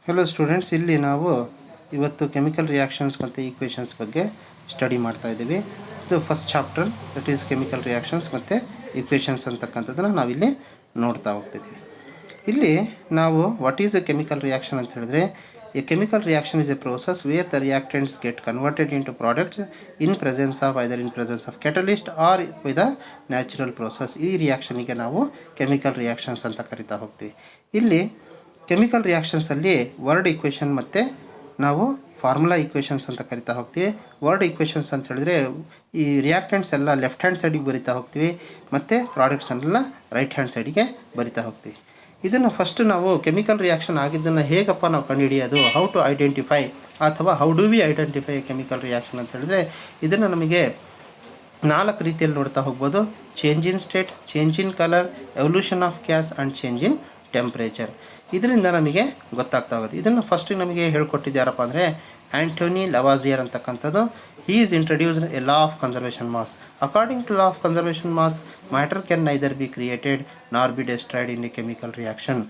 Hello students, ಇಲ್ಲಿ ನಾವು ಇವತ್ತು ಕೆಮಿಕಲ್ ರಿಯಾಕ್ಷನ್ಸ್ ಮತ್ತು ಈಕ್ವೇಷನ್ಸ್ ಬಗ್ಗೆ ಸ್ಟಡಿ ಮಾಡ್ತಾ ಇದ್ದೀವಿ. ಇದು first chapter, that is chemical reactions ಮತ್ತು ಈಕ್ವೇಷನ್ಸ್ ಅಂತಕ್ಕಂಥದ್ದನ್ನು ನಾವಿಲ್ಲಿ ನೋಡ್ತಾ ಹೋಗ್ತಿದ್ವಿ. ಇಲ್ಲಿ ನಾವು what is a chemical reaction ಅಂತ ಹೇಳಿದ್ರೆ, a chemical reaction is a process where the reactants get converted into products in presence of either in presence of catalyst or by the natural process. ಈ ರಿಯಾಕ್ಷನಿಗೆ ನಾವು chemical reactions ಅಂತ ಕರಿತಾ ಹೋಗ್ತೀವಿ. ಇಲ್ಲಿ chemical ರಿಯಾಕ್ಷನ್ಸಲ್ಲಿ word equation ಮತ್ತು ನಾವು formula equations ಅಂತ ಕರಿತಾ ಹೋಗ್ತೀವಿ. ವರ್ಡ್ ಈಕ್ವೇಷನ್ಸ್ ಅಂತ ಹೇಳಿದ್ರೆ ಈ ರಿಯಾಕ್ಟೆಂಟ್ಸ್ ಎಲ್ಲ ಲೆಫ್ಟ್ ಹ್ಯಾಂಡ್ ಸೈಡಿಗೆ ಬರಿತಾ ಹೋಗ್ತೀವಿ ಮತ್ತು ಪ್ರಾಡಕ್ಟ್ಸನ್ನೆಲ್ಲ ರೈಟ್ ಹ್ಯಾಂಡ್ ಸೈಡಿಗೆ ಬರಿತಾ ಹೋಗ್ತೀವಿ. ಇದನ್ನು ಫಸ್ಟ್ ನಾವು ಕೆಮಿಕಲ್ ರಿಯಾಕ್ಷನ್ ಆಗಿದ್ದನ್ನು ಹೇಗಪ್ಪ ನಾವು ಕಂಡುಹಿಡಿಯೋದು, ಹೌ ಟು ಐಡೆಂಟಿಫೈ ಅಥವಾ how do we identify chemical reaction ಅಂತ ಹೇಳಿದ್ರೆ, ಇದನ್ನು ನಮಗೆ 4 ರೀತಿಯಲ್ಲಿ ನೋಡ್ತಾ ಹೋಗ್ಬೋದು. Change in state, change in colour, evolution of gas and change in temperature. ಇದರಿಂದ ನಮಗೆ ಗೊತ್ತಾಗ್ತಾ ಹೋಗುತ್ತೆ. ಇದನ್ನು ಫಸ್ಟ್ ನಮಗೆ ಹೇಳ್ಕೊಟ್ಟಿದ್ದಾರಪ್ಪ ಅಂದರೆ ಆ್ಯಂಟೋನಿ ಲವಾಸಿಯರ್ ಅಂತಕ್ಕಂಥದ್ದು. He is introduced a law of conservation mass. According to law of conservation mass, matter can neither be created nor be destroyed in a chemical reaction.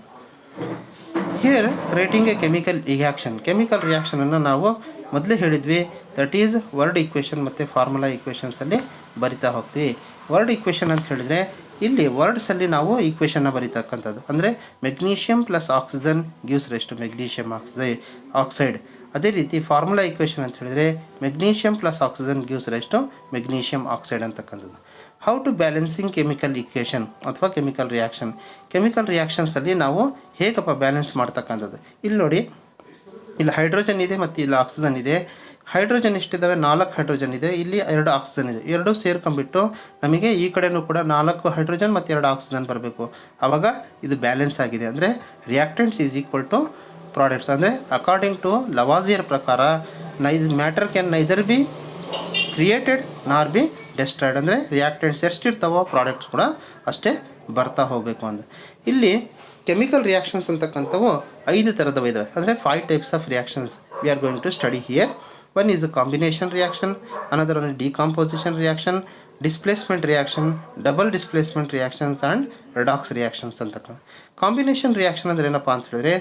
Here writing a chemical reaction. Chemical ರಿಯಾಕ್ಷನನ್ನು ನಾವು ಮೊದಲೇ ಹೇಳಿದ್ವಿ, that is word equation ಮತ್ತು formula ಈಕ್ವೇಷನ್ಸಲ್ಲಿ ಬರಿತಾ ಹೋಗ್ತೀವಿ. Word equation ಅಂತ ಹೇಳಿದರೆ ಇಲ್ಲಿ ವರ್ಡ್ಸಲ್ಲಿ ನಾವು ಈಕ್ವೇಷನ್ನ ಬರೀತಕ್ಕಂಥದ್ದು. ಅಂದರೆ magnesium plus oxygen gives rest magnesium oxide. ಅದೇ ರೀತಿ ಫಾರ್ಮುಲಾ ಈಕ್ವೇಷನ್ ಅಂತ ಹೇಳಿದರೆ magnesium plus oxygen gives rest magnesium oxide ಅಂತಕ್ಕಂಥದ್ದು. How to balancing chemical equation ಅಥವಾ ಕೆಮಿಕಲ್ ರಿಯಾಕ್ಷನ್. ಕೆಮಿಕಲ್ ರಿಯಾಕ್ಷನ್ಸಲ್ಲಿ ನಾವು ಹೇಗಪ್ಪ ಬ್ಯಾಲೆನ್ಸ್ ಮಾಡ್ತಕ್ಕಂಥದ್ದು. ಇಲ್ಲಿ ನೋಡಿ, ಇಲ್ಲಿ ಹೈಡ್ರೋಜನ್ ಇದೆ ಮತ್ತು ಇಲ್ಲಿ ಆಕ್ಸಿಜನ್ ಇದೆ. ಹೈಡ್ರೋಜನ್ ಎಷ್ಟಿದ್ದಾವೆ? 4 ಹೈಡ್ರೋಜನ್ ಇದೆ. ಇಲ್ಲಿ 2 ಆಕ್ಸಿಜನ್ ಇದೆ. ಎರಡೂ ಸೇರ್ಕೊಂಡ್ಬಿಟ್ಟು ನಮಗೆ ಈ ಕಡೆಯೂ ಕೂಡ 4 ಹೈಡ್ರೋಜನ್ ಮತ್ತು 2 ಆಕ್ಸಿಜನ್ ಬರಬೇಕು. ಆವಾಗ ಇದು ಬ್ಯಾಲೆನ್ಸ್ ಆಗಿದೆ. ಅಂದರೆ reactants is equal to products. ಅಂದರೆ ಅಕಾರ್ಡಿಂಗ್ ಟು ಲವಾಸಿಯರ್ ಪ್ರಕಾರ matter can neither be created nor be destroyed. ಅಂದರೆ ರಿಯಾಕ್ಟೆಂಟ್ಸ್ ಎಷ್ಟಿರ್ತಾವೋ ಪ್ರಾಡಕ್ಟ್ಸ್ ಕೂಡ ಅಷ್ಟೇ ಬರ್ತಾ ಹೋಗಬೇಕು ಅಂದರೆ. ಇಲ್ಲಿ ಕೆಮಿಕಲ್ ರಿಯಾಕ್ಷನ್ಸ್ ಅಂತಕ್ಕಂಥವು 5 ಥರದವು ಇದ್ದಾವೆ. ಅಂದರೆ 5 types of reactions we are going to study here. One is a combination reaction, another one is decomposition reaction, displacement reaction, double displacement reactions and redox reactions ಅಂತಕ್ಕ. Combination reaction ಅಂದರೆ ಏನಪ್ಪ ಅಂತ ಹೇಳಿದ್ರೆ,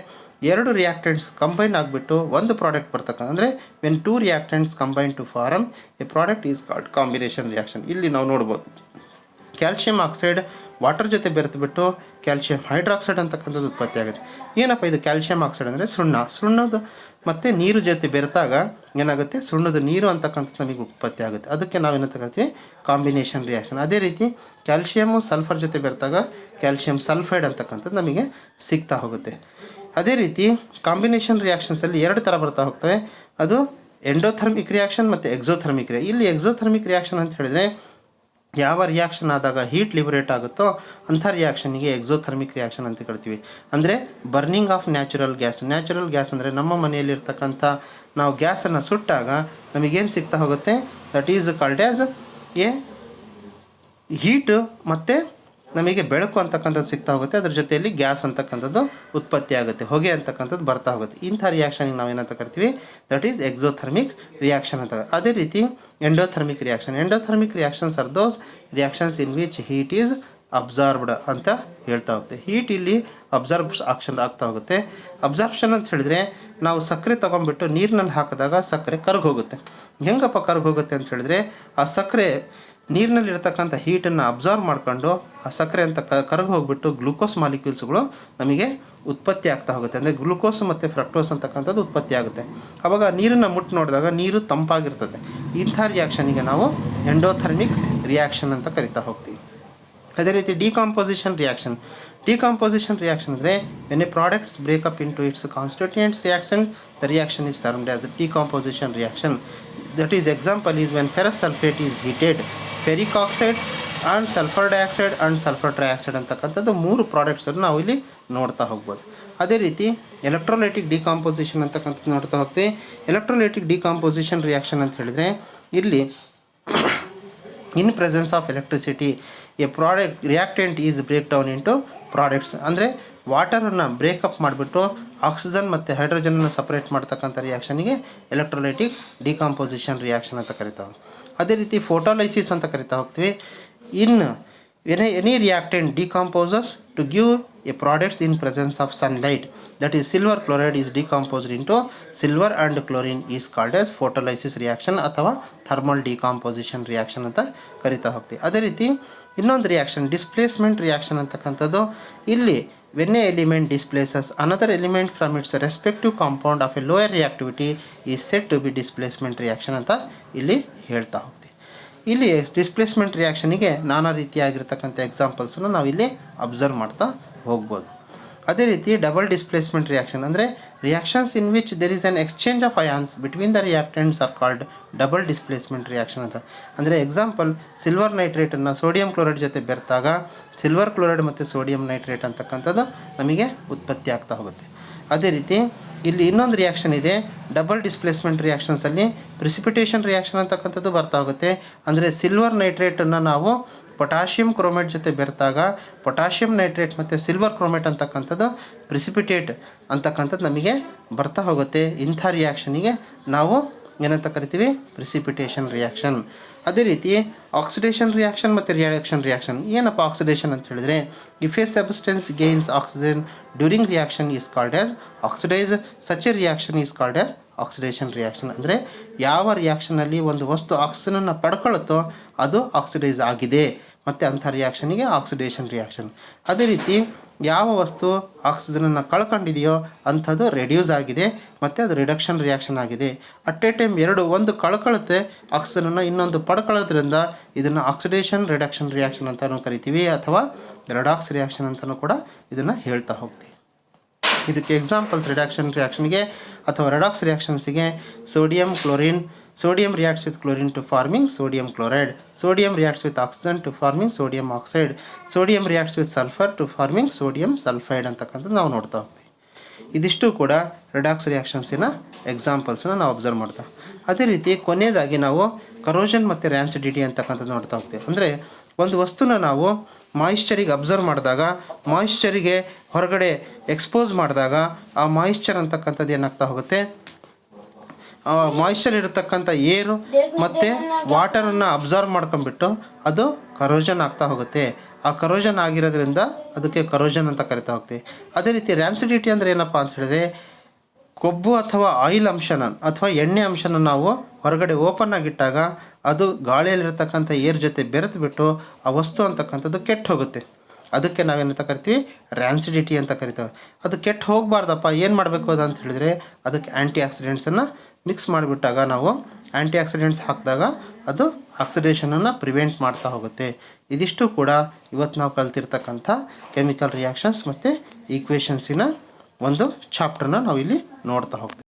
2 reactants combine ಆಗಿಬಿಟ್ಟು ಒಂದು product ಬರ್ತಕ್ಕಂಥ. ಅಂದರೆ when 2 reactants combine to form a product is called combination reaction. ಇಲ್ಲಿ ನಾವು ನೋಡ್ಬೋದು, ಕ್ಯಾಲ್ಶಿಯಂ ಆಕ್ಸೈಡ್ ವಾಟರ್ ಜೊತೆ ಬೆರೆತುಬಿಟ್ಟು ಕ್ಯಾಲ್ಶಿಯಂ ಹೈಡ್ರಾಕ್ಸೈಡ್ ಅಂತಕ್ಕಂಥದ್ದು ಉತ್ಪತ್ತಿ ಆಗುತ್ತೆ. ಏನಪ್ಪ ಇದು ಕ್ಯಾಲ್ಶಿಯಂ ಆಕ್ಸೈಡ್ ಅಂದರೆ ಸುಣ್ಣದ ಮತ್ತು ನೀರು ಜೊತೆ ಬೆರೆತಾಗ ಏನಾಗುತ್ತೆ, ಸುಣ್ಣದ ನೀರು ಅಂತಕ್ಕಂಥದ್ದು ನಮಗೆ ಉತ್ಪತ್ತಿ ಆಗುತ್ತೆ. ಅದಕ್ಕೆ ನಾವೇನಂತ ಕರಿತೀವಿ, ಕಾಂಬಿನೇಷನ್ ರಿಯಾಕ್ಷನ್. ಅದೇ ರೀತಿ ಕ್ಯಾಲ್ಶಿಯಮು ಸಲ್ಫರ್ ಜೊತೆ ಬೆರೆತಾಗ ಕ್ಯಾಲ್ಶಿಯಂ ಸಲ್ಫೈಡ್ ಅಂತಕ್ಕಂಥದ್ದು ನಮಗೆ ಸಿಗ್ತಾ ಹೋಗುತ್ತೆ. ಅದೇ ರೀತಿ ಕಾಂಬಿನೇಷನ್ ರಿಯಾಕ್ಷನ್ಸಲ್ಲಿ 2 ಥರ ಬರ್ತಾ ಹೋಗ್ತವೆ. ಅದು ಎಂಡೋಥರ್ಮಿಕ್ ರಿಯಾಕ್ಷನ್ ಮತ್ತು ಎಕ್ಸೋಥರ್ಮಿಕ್ ರಿಯಾಕ್ಷನ್. ಇಲ್ಲಿ ಎಕ್ಸೋಥರ್ಮಿಕ್ ರಿಯಾಕ್ಷನ್ ಅಂತ ಹೇಳಿದರೆ, ಯಾವ ರಿಯಾಕ್ಷನ್ ಆದಾಗ ಹೀಟ್ ಲಿಬರೇಟ್ ಆಗುತ್ತೋ ಅಂಥ ರಿಯಾಕ್ಷನಿಗೆ ಎಕ್ಸೋಥರ್ಮಿಕ್ ರಿಯಾಕ್ಷನ್ ಅಂತ ಕರಿತೀವಿ. ಅಂದರೆ burning of natural gas. Natural gas ಅಂದರೆ ನಮ್ಮ ಮನೆಯಲ್ಲಿರ್ತಕ್ಕಂಥ ನಾವು ಗ್ಯಾಸನ್ನು ಸುಟ್ಟಾಗ ನಮಗೇನು ಸಿಗ್ತಾ ಹೋಗುತ್ತೆ, that is called as A heat ಮತ್ತು ನಮಗೆ ಬೆಳಕು ಅಂತಕ್ಕಂಥದ್ದು ಸಿಗ್ತಾ ಹೋಗುತ್ತೆ. ಅದ್ರ ಜೊತೆಯಲ್ಲಿ ಗ್ಯಾಸ್ ಅಂತಕ್ಕಂಥದ್ದು ಉತ್ಪತ್ತಿ ಆಗುತ್ತೆ, ಹೊಗೆ ಅಂತಕ್ಕಂಥದ್ದು ಬರ್ತಾ ಹೋಗುತ್ತೆ. ಇಂಥ ರಿಯಾಕ್ಷನಿಗೆ ನಾವೇನಂತ ಕರಿತೀವಿ, ದಟ್ ಈಸ್ ಎಕ್ಸೋಥರ್ಮಿಕ್ ರಿಯಾಕ್ಷನ್ ಅಂತ. ಅದೇ ರೀತಿ endothermic reaction. Endothermic reactions are those reactions in which heat is absorbed ಅಂತ ಹೇಳ್ತಾ ಹೋಗುತ್ತೆ. ಹೀಟ್ ಇಲ್ಲಿ ಆಕ್ಷನ್ ಆಗ್ತಾ ಹೋಗುತ್ತೆ. ಅಬ್ಸಾರ್ಪ್ಷನ್ ಅಂತ ಹೇಳಿದರೆ, ನಾವು ಸಕ್ಕರೆ ತೊಗೊಂಡ್ಬಿಟ್ಟು ನೀರಿನಲ್ಲಿ ಹಾಕಿದಾಗ ಸಕ್ಕರೆ ಕರಗೋಗುತ್ತೆ. ಹೆಂಗಪ್ಪ ಕರಗೋಗುತ್ತೆ ಅಂತ ಹೇಳಿದ್ರೆ, ಆ ಸಕ್ಕರೆ ನೀರಿನಲ್ಲಿರ್ತಕ್ಕಂಥ ಹೀಟನ್ನು ಅಬ್ಸಾರ್ವ್ ಮಾಡ್ಕೊಂಡು ಆ ಸಕ್ಕರೆ ಅಂತ ಕರಗಿ ಹೋಗಿಬಿಟ್ಟು ಗ್ಲೂಕೋಸ್ ಮಾಲಿಕ್ಯೂಲ್ಸ್ಗಳು ನಮಗೆ ಉತ್ಪತ್ತಿ ಆಗ್ತಾ ಹೋಗುತ್ತೆ. ಅಂದರೆ ಗ್ಲೂಕೋಸ್ ಮತ್ತು ಫ್ರಕ್ಟೋಸ್ ಅಂತಕ್ಕಂಥದ್ದು ಉತ್ಪತ್ತಿ ಆಗುತ್ತೆ. ಆವಾಗ ನೀರನ್ನು ಮುಟ್ಟು ನೋಡಿದಾಗ ನೀರು ತಂಪಾಗಿರ್ತದೆ. ಇಂಥ ರಿಯಾಕ್ಷನಿಗೆ ನಾವು ಎಂಡೋಥರ್ಮಿಕ್ ರಿಯಾಕ್ಷನ್ ಅಂತ ಕರಿತಾ ಹೋಗ್ತೀವಿ. ಅದೇ ರೀತಿ ಡಿಕಾಂಪೋಸಿಷನ್ ರಿಯಾಕ್ಷನ್. ಡಿಕಾಂಪೋಸಿಷನ್ ರಿಯಾಕ್ಷನ್ ಅಂದರೆ, when a products break up in to its constituents reaction, the reaction is termed as decomposition reaction. That is example is when ferrous sulphate is heated, ferric oxide and sulphur dioxide and sulphur trioxide ಅಂತಕ್ಕಂಥದ್ದು 3 ಪ್ರಾಡಕ್ಟ್ಸನ್ನು ನಾವು ಇಲ್ಲಿ ನೋಡ್ತಾ ಹೋಗ್ಬೋದು. ಅದೇ ರೀತಿ electrolytic decomposition ಅಂತಕ್ಕಂಥದ್ದು ನೋಡ್ತಾ ಹೋಗ್ತೀವಿ. ಎಲೆಕ್ಟ್ರೋಲೈಟಿಕ್ ಡಿಕಾಂಪೋಸಿಷನ್ ರಿಯಾಕ್ಷನ್ ಅಂತ ಹೇಳಿದರೆ, ಇಲ್ಲಿ in presence of electricity a product reactant is break down into products. ಅಂದರೆ ವಾಟರನ್ನು ಬ್ರೇಕಪ್ ಮಾಡಿಬಿಟ್ಟು ಆಕ್ಸಿಜನ್ ಮತ್ತು ಹೈಡ್ರೋಜನನ್ನು ಸಪ್ರೇಟ್ ಮಾಡ್ತಕ್ಕಂಥ ರಿಯಾಕ್ಷನಿಗೆ ಎಲೆಕ್ಟ್ರೋಲೈಟಿಕ್ ಡಿಕಾಂಪೋಸಿಷನ್ ರಿಯಾಕ್ಷನ್ ಅಂತ ಕರಿತಾವೆ. ಅದೇ ರೀತಿ ಫೋಟೋಲೈಸಿಸ್ ಅಂತ ಕರಿತಾ ಹೋಗ್ತೀವಿ. In any reactant decomposes to give a products in presence of sunlight, that is silver chloride is decomposed into silver and chlorine is called as photolysis reaction ಅಥವಾ thermal decomposition reaction ಅಂತ ಕರಿತಾ ಹೋಗ್ತೀವಿ. ಅದೇ ರೀತಿ ಇನ್ನೊಂದು ರಿಯಾಕ್ಷನ್ ಡಿಸ್ಪ್ಲೇಸ್ಮೆಂಟ್ ರಿಯಾಕ್ಷನ್ ಅಂತಕ್ಕಂಥದ್ದು. ಇಲ್ಲಿ when a element displaces another element from its respective compound of a lower reactivity is said to be displacement reaction ಅಂತ ಇಲ್ಲಿ ಹೇಳ್ತಾ ಹೋಗ್ತೀವಿ. ಇಲ್ಲಿ ಡಿಸ್ಪ್ಲೇಸ್ಮೆಂಟ್ ರಿಯಾಕ್ಷನಿಗೆ ನಾನಾ ರೀತಿಯಾಗಿರ್ತಕ್ಕಂಥ ಎಕ್ಸಾಂಪಲ್ಸನ್ನು ನಾವಿಲ್ಲಿ ಅಬ್ಸರ್ವ್ ಮಾಡ್ತಾ ಹೋಗ್ಬೋದು. ಅದೇ ರೀತಿ ಡಬಲ್ ಡಿಸ್ಪ್ಲೇಸ್ಮೆಂಟ್ ರಿಯಾಕ್ಷನ್ ಅಂದರೆ reactions in which there is an exchange of ions between the reactants are called double displacement reaction ಅಂತ. ಅಂದರೆ ಎಕ್ಸಾಂಪಲ್ ಸಿಲ್ವರ್ ನೈಟ್ರೇಟನ್ನು ಸೋಡಿಯಂ ಕ್ಲೋರೈಡ್ ಜೊತೆ ಬೆರೆತಾಗ ಸಿಲ್ವರ್ ಕ್ಲೋರೈಡ್ ಮತ್ತು ಸೋಡಿಯಂ ನೈಟ್ರೇಟ್ ಅಂತಕ್ಕಂಥದ್ದು ನಮಗೆ ಉತ್ಪತ್ತಿ ಆಗ್ತಾ ಹೋಗುತ್ತೆ. ಅದೇ ರೀತಿ ಇಲ್ಲಿ ಇನ್ನೊಂದು ರಿಯಾಕ್ಷನ್ ಇದೆ ಡಬಲ್ ಡಿಸ್ಪ್ಲೇಸ್ಮೆಂಟ್ ರಿಯಾಕ್ಷನ್ಸಲ್ಲಿ ಪ್ರಿಸಿಪಿಟೇಷನ್ ರಿಯಾಕ್ಷನ್ ಅಂತಕ್ಕಂಥದ್ದು ಬರ್ತಾ ಹೋಗುತ್ತೆ. ಅಂದರೆ ಸಿಲ್ವರ್ ನೈಟ್ರೇಟನ್ನು ನಾವು ಪೊಟ್ಯಾಷಿಯಂ ಕ್ರೋಮೇಟ್ ಜೊತೆ ಬೆರೆತಾಗ ಪೊಟ್ಯಾಷಿಯಂ ನೈಟ್ರೇಟ್ ಮತ್ತು ಸಿಲ್ವರ್ ಕ್ರೋಮೇಟ್ ಅಂತಕ್ಕಂಥದ್ದು ಪ್ರಿಸಿಪಿಟೇಟ್ ಅಂತಕ್ಕಂಥದ್ದು ನಮಗೆ ಬರ್ತಾ ಹೋಗುತ್ತೆ. ಇಂಥ ರಿಯಾಕ್ಷನಿಗೆ ನಾವು ಏನಂತ ಕರಿತೀವಿ, ಪ್ರಿಸಿಪಿಟೇಷನ್ ರಿಯಾಕ್ಷನ್. ಅದೇ ರೀತಿ ಆಕ್ಸಿಡೇಷನ್ ರಿಯಾಕ್ಷನ್ ಮತ್ತು ರಿಯಾಕ್ಷನ್ ಏನಪ್ಪ ಆಕ್ಸಿಡೇಷನ್ ಅಂತ ಹೇಳಿದ್ರೆ, if A substance gains oxygen during reaction is called as oxidise, such A reaction is called as oxidation reaction. ಅಂದರೆ ಯಾವ ರಿಯಾಕ್ಷನಲ್ಲಿ ಒಂದು ವಸ್ತು ಆಕ್ಸಿಜನನ್ನು ಪಡ್ಕೊಳ್ಳುತ್ತೋ ಅದು ಆಕ್ಸಿಡೈಸ್ ಆಗಿದೆ ಮತ್ತು ಅಂಥ ರಿಯಾಕ್ಷನಿಗೆ ಆಕ್ಸಿಡೇಷನ್ ರಿಯಾಕ್ಷನ್. ಅದೇ ರೀತಿ ಯಾವ ವಸ್ತು ಆಕ್ಸಿಜನನ್ನು ಕಳ್ಕೊಂಡಿದೆಯೋ ಅಂಥದ್ದು ರೆಡ್ಯೂಸ್ ಆಗಿದೆ ಮತ್ತು ಅದು ರಿಡಕ್ಷನ್ ರಿಯಾಕ್ಷನ್ ಆಗಿದೆ. ಅಟ್ ಎ ಟೈಮ್ ಒಂದು ಕಳ್ಕೊಳ್ಳುತ್ತೆ ಆಕ್ಸಿಜನನ್ನು, ಇನ್ನೊಂದು ಪಡ್ಕೊಳ್ಳೋದ್ರಿಂದ ಇದನ್ನು ಆಕ್ಸಿಡೇಷನ್ ರಿಡಕ್ಷನ್ ರಿಯಾಕ್ಷನ್ ಅಂತಲೂ ಕರಿತೀವಿ ಅಥವಾ ರೆಡಾಕ್ಸ್ ರಿಯಾಕ್ಷನ್ ಅಂತಲೂ ಕೂಡ ಇದನ್ನು ಹೇಳ್ತಾ ಹೋಗ್ತೀವಿ. ಇದಕ್ಕೆ ಎಕ್ಸಾಂಪಲ್ಸ್ ರಿಡಕ್ಷನ್ ರಿಯಾಕ್ಷನ್ಗೆ ಅಥವಾ redox ರಿಯಾಕ್ಷನ್ಸಿಗೆ sodium reacts with chlorine to forming sodium chloride, sodium reacts with oxygen to forming sodium oxide, sodium reacts with sulfur to forming sodium sulfide ಅಂತಕ್ಕಂಥದ್ದು ನಾವು ನೋಡ್ತಾ ಹೋಗ್ತೀವಿ. ಇದಿಷ್ಟು ಕೂಡ ರಿಡಾಕ್ಸ್ ರಿಯಾಕ್ಷನ್ಸಿನ ಎಕ್ಸಾಂಪಲ್ಸನ್ನ ನಾವು ಅಬ್ಸರ್ವ್ ಮಾಡ್ತಾ. ಅದೇ ರೀತಿ ಕೊನೆಯದಾಗಿ ನಾವು ಕರೋಷನ್ ಮತ್ತು ರ್ಯಾನ್ಸಿಡಿಟಿ ಅಂತಕ್ಕಂಥದ್ದು ನೋಡ್ತಾ ಹೋಗ್ತೀವಿ. ಅಂದರೆ ಒಂದು ವಸ್ತುನ ನಾವು ಮಾಯಿಶ್ಚರಿಗೆ ಅಬ್ಸರ್ವ್ ಮಾಡಿದಾಗ, ಮಾಯಿಶ್ಚರಿಗೆ ಹೊರಗಡೆ ಎಕ್ಸ್ಪೋಸ್ ಮಾಡಿದಾಗ ಆ ಮಾಯಿಶ್ಚರ್ ಅಂತಕ್ಕಂಥದ್ದು ಏನಾಗ್ತಾ ಹೋಗುತ್ತೆ, ಮಾಯಿಶ್ಚರ್ ಇರತಕ್ಕಂಥ ಏರು ಮತ್ತು ವಾಟರನ್ನು ಅಬ್ಸರ್ವ್ ಮಾಡ್ಕೊಂಡ್ಬಿಟ್ಟು ಅದು ಕರೋಷನ್ ಆಗ್ತಾ ಹೋಗುತ್ತೆ. ಆ ಕರೋಷನ್ ಆಗಿರೋದ್ರಿಂದ ಅದಕ್ಕೆ ಕರೋಷನ್ ಅಂತ ಕರಿತಾ ಹೋಗ್ತೀವಿ. ಅದೇ ರೀತಿ ರ್ಯಾನ್ಸಿಡಿಟಿ ಅಂದರೆ ಏನಪ್ಪ ಅಂತ ಹೇಳಿದ್ರೆ, ಕೊಬ್ಬು ಅಥವಾ ಆಯಿಲ್ ಅಂಶನ ಅಥವಾ ಎಣ್ಣೆ ಅಂಶನ ನಾವು ಹೊರಗಡೆ ಓಪನ್ ಆಗಿಟ್ಟಾಗ ಅದು ಗಾಳಿಯಲ್ಲಿರ್ತಕ್ಕಂಥ ಏರ್ ಜೊತೆ ಬೆರೆತುಬಿಟ್ಟು ಆ ವಸ್ತು ಅಂತಕ್ಕಂಥದ್ದು ಕೆಟ್ಟು ಹೋಗುತ್ತೆ. ಅದಕ್ಕೆ ನಾವೇನಂತ ಕರಿತೀವಿ, ರ್ಯಾನ್ಸಿಡಿಟಿ ಅಂತ ಕರಿತೇವೆ. ಅದು ಕೆಟ್ಟು ಹೋಗಬಾರ್ದಪ್ಪ, ಏನು ಮಾಡಬೇಕು ಅದು ಅಂತ ಹೇಳಿದರೆ ಅದಕ್ಕೆ ಆ್ಯಂಟಿ ಆಕ್ಸಿಡೆಂಟ್ಸನ್ನು ಮಿಕ್ಸ್ ಮಾಡಿಬಿಟ್ಟಾಗ, ನಾವು ಆ್ಯಂಟಿ ಆಕ್ಸಿಡೆಂಟ್ಸ್ ಹಾಕಿದಾಗ ಅದು ಆಕ್ಸಿಡೇಷನನ್ನು ಪ್ರಿವೆಂಟ್ ಮಾಡ್ತಾ ಹೋಗುತ್ತೆ. ಇದಿಷ್ಟು ಕೂಡ ಇವತ್ತು ನಾವು ಕಲ್ತಿರ್ತಕ್ಕಂಥ ಕೆಮಿಕಲ್ ರಿಯಾಕ್ಷನ್ಸ್ ಮತ್ತು ಈಕ್ವೇಷನ್ಸಿನ ಒಂದು ಚಾಪ್ಟರ್ನ ನಾವಿಲ್ಲಿ ನೋಡ್ತಾ ಹೋಗ್ತೀವಿ.